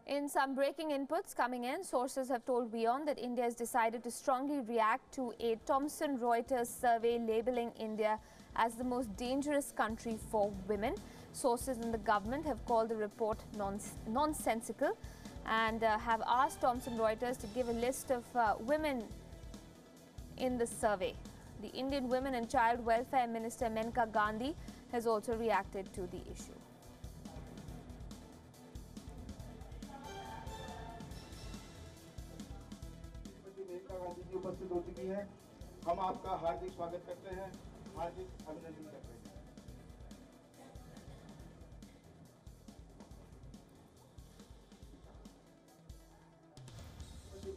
In some breaking inputs coming in, sources have told WION that India has decided to strongly react to a Thomson Reuters survey labeling India as the most dangerous country for women. Sources in the government have called the report nonsensical and have asked Thomson Reuters to give a list of women in the survey. The Indian Women and Child Welfare Minister Maneka Gandhi has also reacted to the issue. Maneka Gandhi ji उपस्थित हो चुकी हैं। हम आपका हार्दिक स्वागत करते हैं, हार्दिक अभिनंदन करते हैं।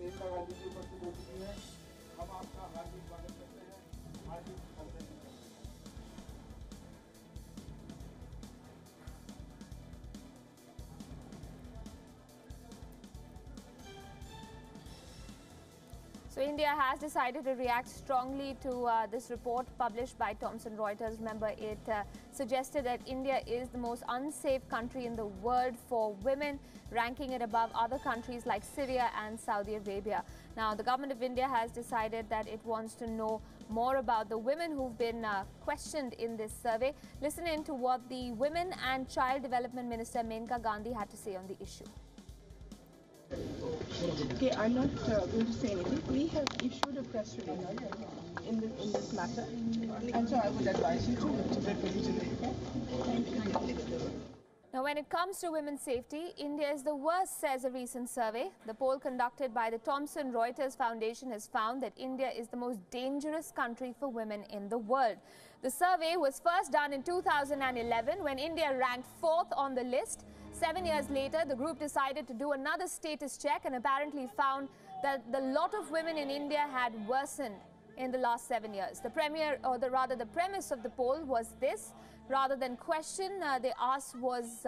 मेनका गांधी जी उपस्थित हो चुकी हैं। हम आपका हार्दिक स्वागत करते हैं, हार्दिक अभिनंदन करते हैं। So India has decided to react strongly to this report published by Thomson Reuters. Remember, it suggested that India is the most unsafe country in the world for women, ranking it above other countries like Syria and Saudi Arabia. Now, the government of India has decided that it wants to know more about the women who've been questioned in this survey. Listen in to what the Women and Child Development Minister Maneka Gandhi had to say on the issue. Okay, I'm not going to say anything. We have issued a press release in this matter, and so I would advise you to Now, when it comes to women's safety, India is the worst, says a recent survey. The poll conducted by the Thomson Reuters Foundation has found that India is the most dangerous country for women in the world. The survey was first done in 2011 when India ranked 4th on the list. 7 years later, the group decided to do another status check and apparently found that the lot of women in India had worsened in the last 7 years. The premise of the poll was this. Rather than question, they asked was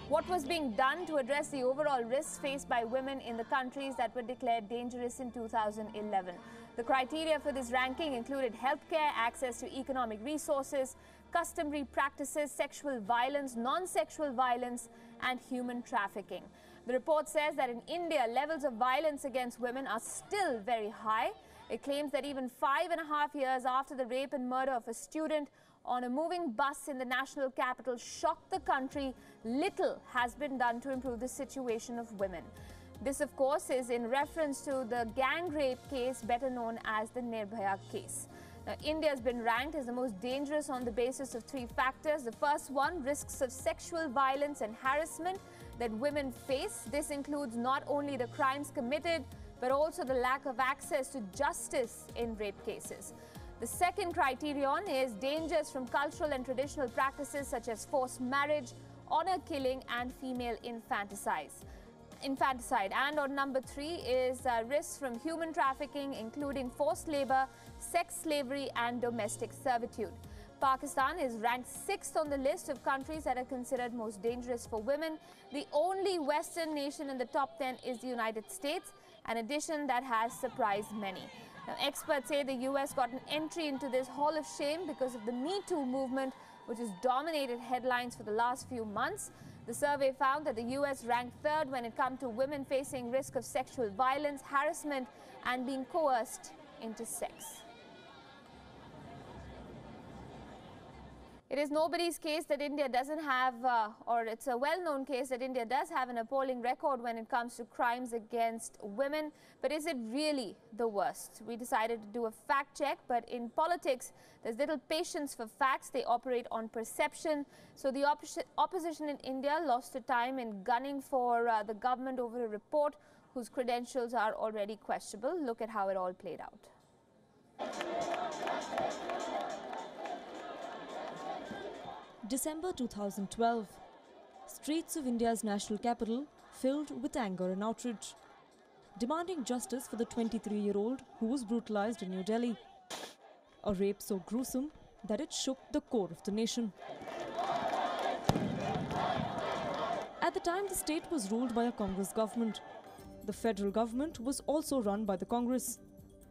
what was being done to address the overall risks faced by women in the countries that were declared dangerous in 2011. The criteria for this ranking included healthcare, access to economic resources, customary practices, sexual violence, non-sexual violence, and human trafficking. The report says that in India, levels of violence against women are still very high. It claims that even 5.5 years after the rape and murder of a student on a moving bus in the national capital shocked the country, little has been done to improve the situation of women. This, of course, is in reference to the gang rape case better known as the Nirbhaya case. Now, India has been ranked as the most dangerous on the basis of 3 factors. The first one, risks of sexual violence and harassment that women face. This includes not only the crimes committed, but also the lack of access to justice in rape cases. The second criterion is dangers from cultural and traditional practices such as forced marriage, honor killing, and female infanticide. And on number 3 is risks from human trafficking, including forced labor, sex slavery, and domestic servitude. Pakistan is ranked 6th on the list of countries that are considered most dangerous for women. The only Western nation in the top 10 is the United States, an addition that has surprised many. Now, experts say the US got an entry into this hall of shame because of the Me Too movement, which has dominated headlines for the last few months. The survey found that the US ranked 3rd when it comes to women facing risk of sexual violence, harassment, and being coerced into sex. It is nobody's case that India doesn't have, or it's a well-known case that India does have an appalling record when it comes to crimes against women. But is it really the worst? We decided to do a fact check, but in politics, there's little patience for facts. They operate on perception. So the opposition in India lost the time in gunning for the government over a report whose credentials are already questionable. Look at how it all played out. December 2012. Streets of India's national capital filled with anger and outrage, demanding justice for the 23-year-old who was brutalized in New Delhi. A rape so gruesome that it shook the core of the nation. At the time, the state was ruled by a Congress government. The federal government was also run by the Congress.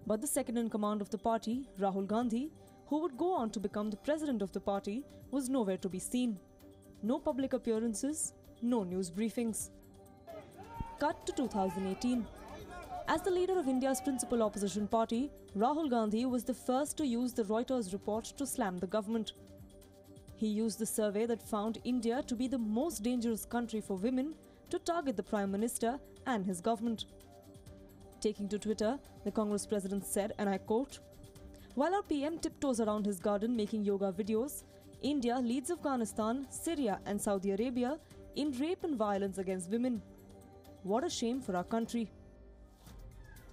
But the second in command of the party, Rahul Gandhi, who would go on to become the president of the party, was nowhere to be seen. No public appearances, no news briefings. Cut to 2018. As the leader of India's principal opposition party, Rahul Gandhi was the first to use the Reuters report to slam the government. He used the survey that found India to be the most dangerous country for women to target the Prime Minister and his government. Taking to Twitter, the Congress president said, and I quote, "While our PM tiptoes around his garden making yoga videos, India leads Afghanistan, Syria and Saudi Arabia in rape and violence against women. What a shame for our country."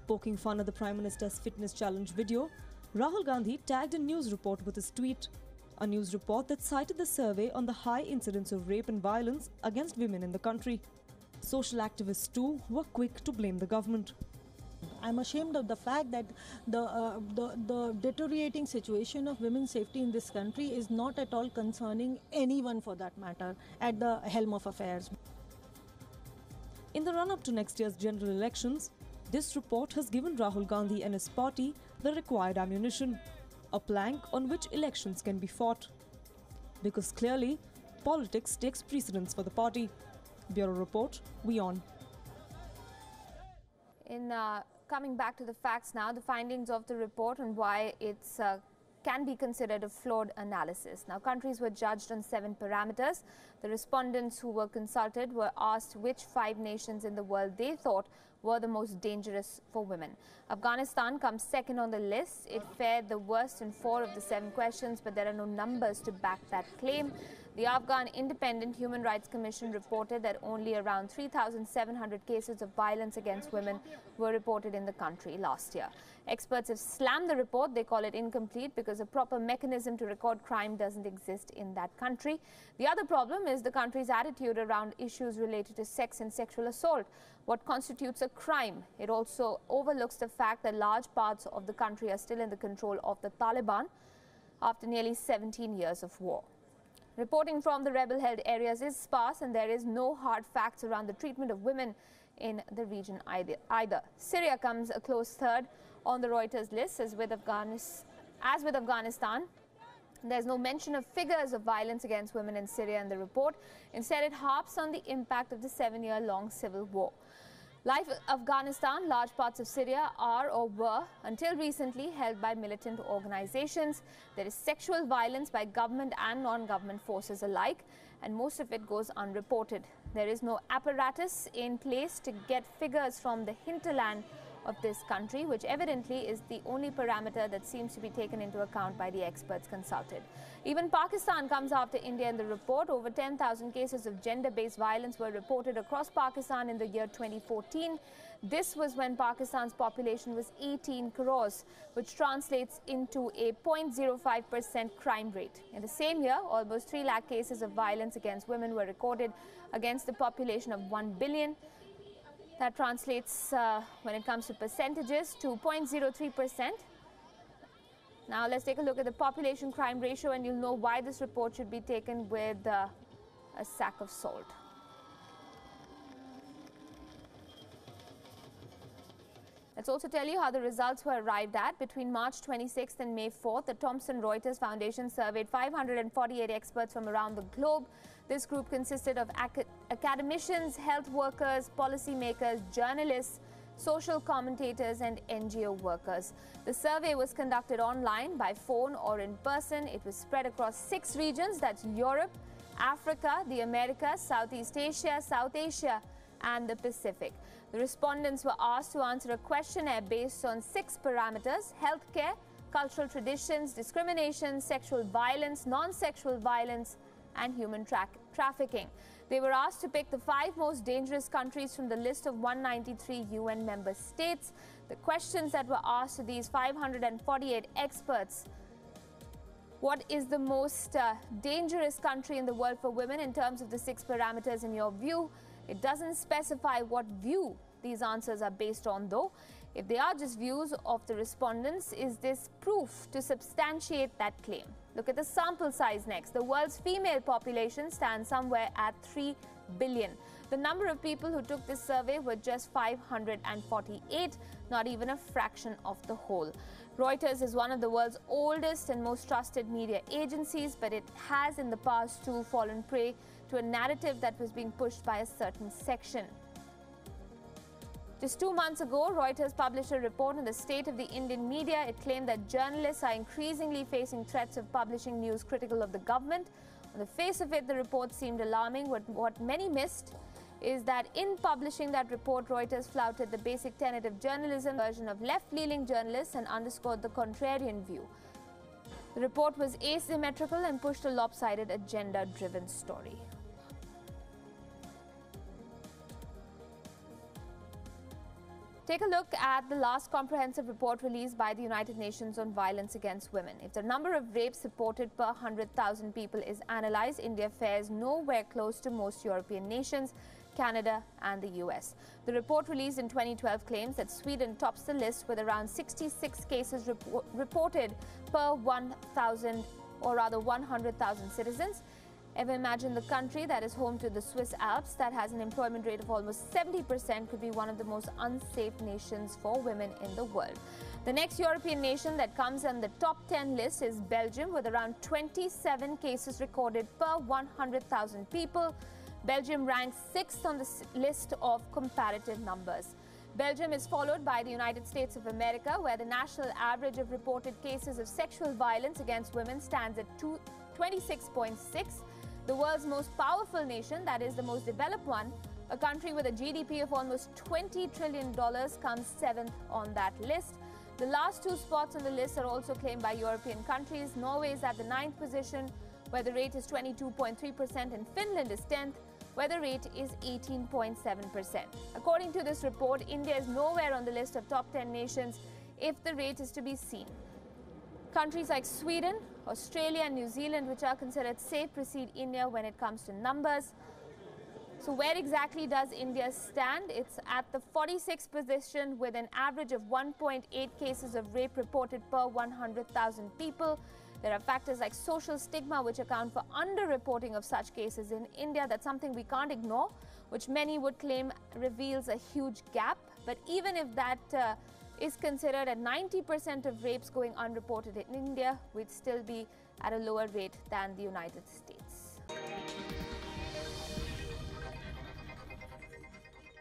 Poking fun at the Prime Minister's fitness challenge video, Rahul Gandhi tagged a news report with his tweet. A news report that cited the survey on the high incidence of rape and violence against women in the country. Social activists too were quick to blame the government. I'm ashamed of the fact that the deteriorating situation of women's safety in this country is not at all concerning anyone for that matter at the helm of affairs. In the run-up to next year's general elections, this report has given Rahul Gandhi and his party the required ammunition, a plank on which elections can be fought. Because clearly, politics takes precedence for the party. Bureau Report, WION. Coming back to the facts now, the findings of the report and why it's can be considered a flawed analysis. Now, countries were judged on 7 parameters. The respondents who were consulted were asked which 5 nations in the world they thought were the most dangerous for women. Afghanistan comes second on the list. It fared the worst in 4 of the 7 questions, but there are no numbers to back that claim. The Afghan Independent Human Rights Commission reported that only around 3,700 cases of violence against women were reported in the country last year. Experts have slammed the report. They call it incomplete because a proper mechanism to record crime doesn't exist in that country. The other problem is the country's attitude around issues related to sex and sexual assault. What constitutes a crime? It also overlooks the fact that large parts of the country are still in the control of the Taliban after nearly 17 years of war. Reporting from the rebel-held areas is sparse, and there is no hard facts around the treatment of women in the region either. Syria comes a close third on the Reuters list. As with Afghanistan, there's no mention of figures of violence against women in Syria in the report. Instead, it harps on the impact of the 7-year-long civil war. Like Afghanistan, large parts of Syria are or were, until recently, held by militant organizations. There is sexual violence by government and non-government forces alike, and most of it goes unreported. There is no apparatus in place to get figures from the hinterland of this country, which evidently is the only parameter that seems to be taken into account by the experts consulted. Even Pakistan comes after India in the report. Over 10,000 cases of gender-based violence were reported across Pakistan in the year 2014. This was when Pakistan's population was 18 crores, which translates into a 0.05% crime rate. In the same year, almost 3 lakh cases of violence against women were recorded against the population of 1 billion. That translates, when it comes to percentages, to 0.03%. Now let's take a look at the population crime ratio, and you'll know why this report should be taken with a sack of salt. Let's also tell you how the results were arrived at. Between March 26th and May 4th, the Thomson Reuters Foundation surveyed 548 experts from around the globe. This group consisted of academicians, health workers, policymakers, journalists, social commentators and NGO workers. The survey was conducted online, by phone or in person. It was spread across 6 regions, that's Europe, Africa, the Americas, Southeast Asia, South Asia and the Pacific. The respondents were asked to answer a questionnaire based on 6 parameters: healthcare, cultural traditions, discrimination, sexual violence, non-sexual violence and human trafficking. They were asked to pick the 5 most dangerous countries from the list of 193 UN member states. The questions that were asked to these 548 experts: what is the most dangerous country in the world for women in terms of the 6 parameters in your view? It doesn't specify what view these answers are based on, though. If they are just views of the respondents, is this proof to substantiate that claim? Look at the sample size next. The world's female population stands somewhere at 3 billion. The number of people who took this survey were just 548, not even a fraction of the whole. Reuters is one of the world's oldest and most trusted media agencies, but it has in the past too fallen prey to a narrative that was being pushed by a certain section. Just 2 months ago, Reuters published a report on the state of the Indian media. It claimed that journalists are increasingly facing threats of publishing news critical of the government. On the face of it, the report seemed alarming. What many missed is that in publishing that report, Reuters flouted the basic tenet of journalism, version of left-leaning journalists, and underscored the contrarian view. The report was asymmetrical and pushed a lopsided, agenda-driven story. Take a look at the last comprehensive report released by the United Nations on violence against women. If the number of rapes reported per 100,000 people is analyzed, India fares nowhere close to most European nations, Canada and the US. The report released in 2012 claims that Sweden tops the list with around 66 cases reported per 1,000 or rather 100,000 citizens. Ever imagine the country that is home to the Swiss Alps that has an employment rate of almost 70% could be one of the most unsafe nations for women in the world. The next European nation that comes on the top 10 list is Belgium with around 27 cases recorded per 100,000 people. Belgium ranks 6th on the list of comparative numbers. Belgium is followed by the United States of America, where the national average of reported cases of sexual violence against women stands at 26.6. The world's most powerful nation, that is the most developed one, a country with a GDP of almost $20 trillion, comes 7th on that list. The last 2 spots on the list are also claimed by European countries. Norway is at the 9th position, where the rate is 22.3%, and Finland is 10th, where the rate is 18.7%. According to this report, India is nowhere on the list of top 10 nations if the rate is to be seen. Countries like Sweden, Australia and New Zealand, which are considered safe, precede India when it comes to numbers. So where exactly does India stand? It's at the 46th position with an average of 1.8 cases of rape reported per 100,000 people. There are factors like social stigma which account for underreporting of such cases in India. That's something we can't ignore, which many would claim reveals a huge gap. But even if that is considered at 90% of rapes going unreported in India, we'd still be at a lower rate than the United States.